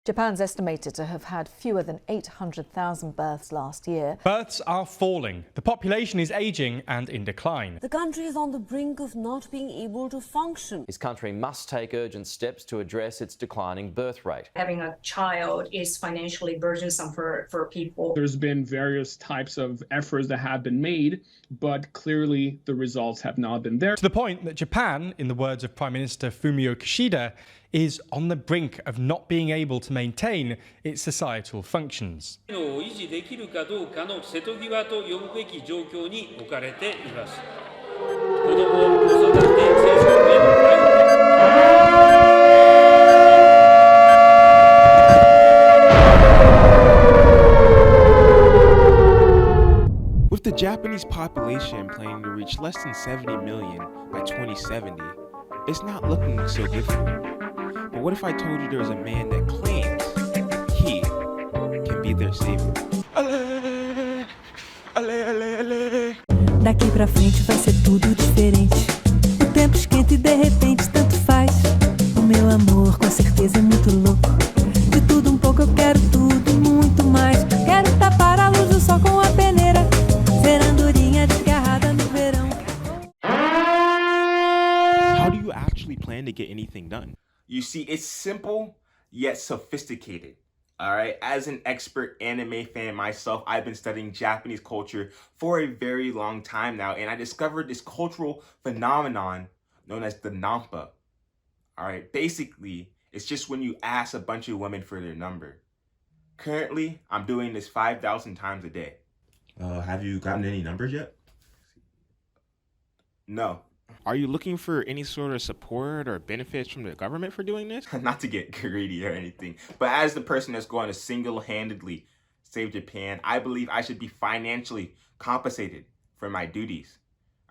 Japan's estimated to have had fewer than 800,000 births last year. Births are falling. The population is aging and in decline. The country is on the brink of not being able to function. His country must take urgent steps to address its declining birth rate. Having a child is financially burdensome for people. There's been various types of efforts that have been made, but clearly the results have not been there. To the point that Japan, in the words of Prime Minister Fumio Kishida, is on the brink of not being able to maintain its societal functions. With the Japanese population planning to reach less than 70 million by 2070, it's not looking so good for them. But what if I told you there was a man that claims he can be their savior? Ale, ale, ale, ale. Daqui pra frente vai ser tudo diferente. O tempo esquenta e de repente tanto faz. O meu amor com certeza é muito louco. De tudo pouco eu quero tudo, muito mais. Quero tapar a luz do sol com a peneira. Ser andorinha desgarrada no verão. How do you actually plan to get anything done? You see, it's simple yet sophisticated. All right, as an expert anime fan myself, I've been studying Japanese culture for a very long time now, and I discovered this cultural phenomenon known as the nampa. All right, basically, it's just when you ask a bunch of women for their number. Currently, I'm doing this 5,000 times a day. Have you gotten any numbers yet? No. Are you looking for any sort of support or benefits from the government for doing this? Not to get greedy or anything, but as the person that's going to single-handedly save Japan, I believe I should be financially compensated for my duties.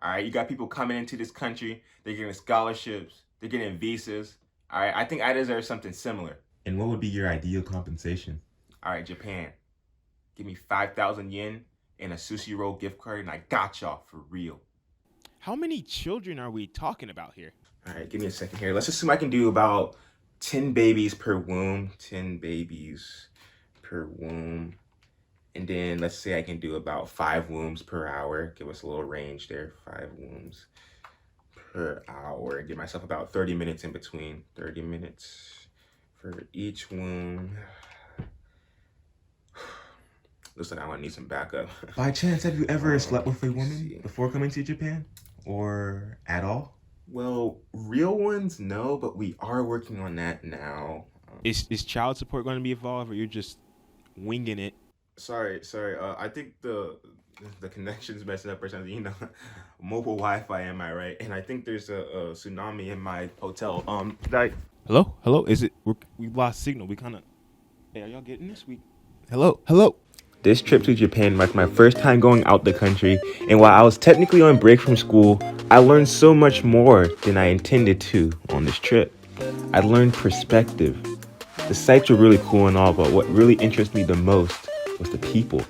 All right, you got people coming into this country, they're getting scholarships, they're getting visas. All right, I think I deserve something similar. And what would be your ideal compensation? All right, Japan, give me 5,000 yen and a sushi roll gift card, and I got y'all for real. How many children are we talking about here? All right, give me a second here. Let's assume I can do about 10 babies per womb. 10 babies per womb. And then let's say I can do about 5 wombs per hour. Give us a little range there. 5 wombs per hour. Give myself about 30 minutes in between. 30 minutes for each womb. Looks like I want to need some backup. By chance, have you ever slept with a woman before coming to Japan? Or at all? Well, real ones, no, but we are working on that now. Is child support going to be involved, or you're just winging it? Sorry. I think the connection's messing up or something. You know, mobile Wi-Fi. Am I right? And I think there's a tsunami in my hotel. Hello. Is it? We lost signal. We kind of. Hey, are y'all getting this? Hello. This trip to Japan marked my first time going out the country, and while I was technically on break from school, I learned so much more than I intended to on this trip. I learned perspective. The sights were really cool and all, but what really interested me the most was the people.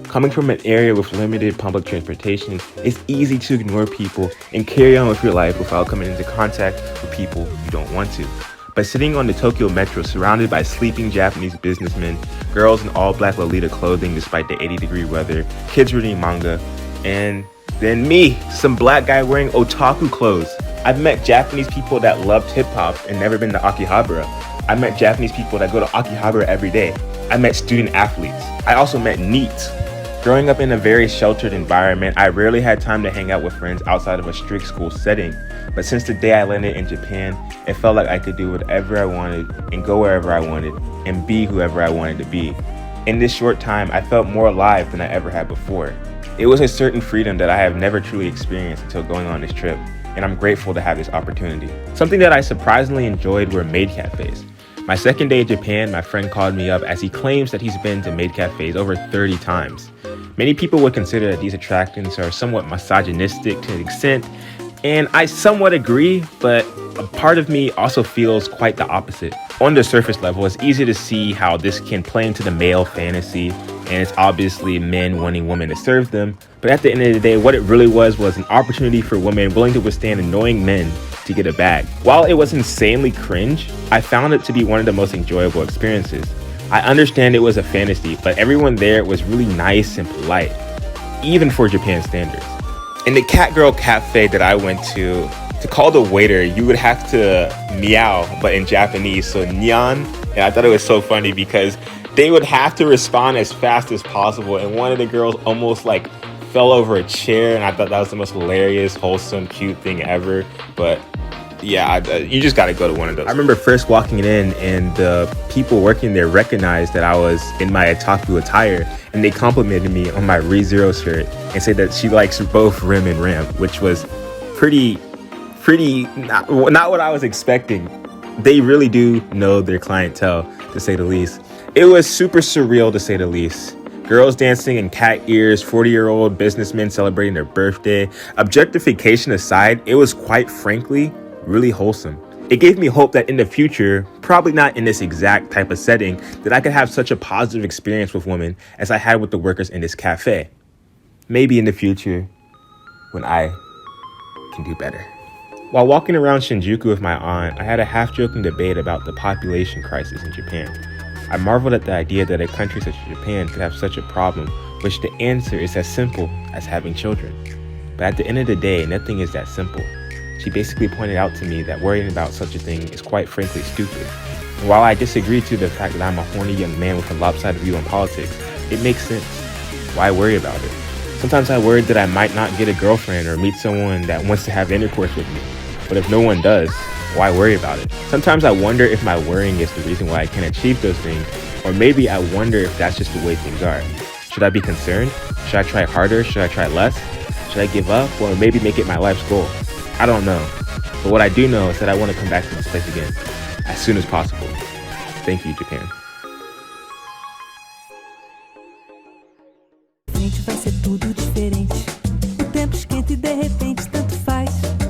Coming from an area with limited public transportation, it's easy to ignore people and carry on with your life without coming into contact with people you don't want to. But sitting on the Tokyo Metro surrounded by sleeping Japanese businessmen, girls in all-black Lolita clothing despite the 80-degree weather, kids reading manga, and then me, some black guy wearing otaku clothes. I've met Japanese people that loved hip-hop and never been to Akihabara. I met Japanese people that go to Akihabara every day. I met student athletes. I also met NEETs. Growing up in a very sheltered environment, I rarely had time to hang out with friends outside of a strict school setting. But since the day I landed in Japan, it felt like I could do whatever I wanted and go wherever I wanted and be whoever I wanted to be. In this short time, I felt more alive than I ever had before. It was a certain freedom that I have never truly experienced until going on this trip, and I'm grateful to have this opportunity. Something that I surprisingly enjoyed were maid cafes. My second day in Japan, my friend called me up as he claims that he's been to maid cafes over 30 times. Many people would consider that these attractions are somewhat misogynistic to an extent, and I somewhat agree, but a part of me also feels quite the opposite. On the surface level, it's easy to see how this can play into the male fantasy, and it's obviously men wanting women to serve them. But at the end of the day, what it really was an opportunity for women willing to withstand annoying men to get a bag. While it was insanely cringe, I found it to be one of the most enjoyable experiences. I understand it was a fantasy, but everyone there was really nice and polite, even for Japan standards. In the cat girl cafe that I went to call the waiter, you would have to meow, but in Japanese, so nyan. And I thought it was so funny because they would have to respond as fast as possible. And one of the girls almost like fell over a chair, and I thought that was the most hilarious, wholesome, cute thing ever. But yeah, you just gotta go to one of those. I remember first walking in, and the people working there recognized that I was in my otaku attire, and they complimented me on my ReZero shirt and said that she likes both Rim and Ram, which was pretty not what I was expecting. They really do know their clientele, to say the least. It was super surreal, to say the least. Girls dancing in cat ears, 40-year-old businessmen celebrating their birthday. Objectification aside, it was quite frankly really wholesome. It gave me hope that in the future, probably not in this exact type of setting, that I could have such a positive experience with women as I had with the workers in this cafe. Maybe in the future, when I can do better. While walking around Shinjuku with my aunt, I had a half-joking debate about the population crisis in Japan. I marveled at the idea that a country such as Japan could have such a problem, which the answer is as simple as having children. But at the end of the day, nothing is that simple. She basically pointed out to me that worrying about such a thing is quite frankly stupid. And while I disagree to the fact that I'm a horny young man with a lopsided view on politics, it makes sense. Why worry about it? Sometimes I worried that I might not get a girlfriend or meet someone that wants to have intercourse with me. But if no one does, why worry about it? Sometimes I wonder if my worrying is the reason why I can't achieve those things, or maybe I wonder if that's just the way things are. Should I be concerned? Should I try harder? Should I try less? Should I give up, or maybe make it my life's goal? I don't know. But what I do know is that I want to come back to this place again, as soon as possible. Thank you, Japan. Vai ser tudo diferente. O tempo esquenta e de repente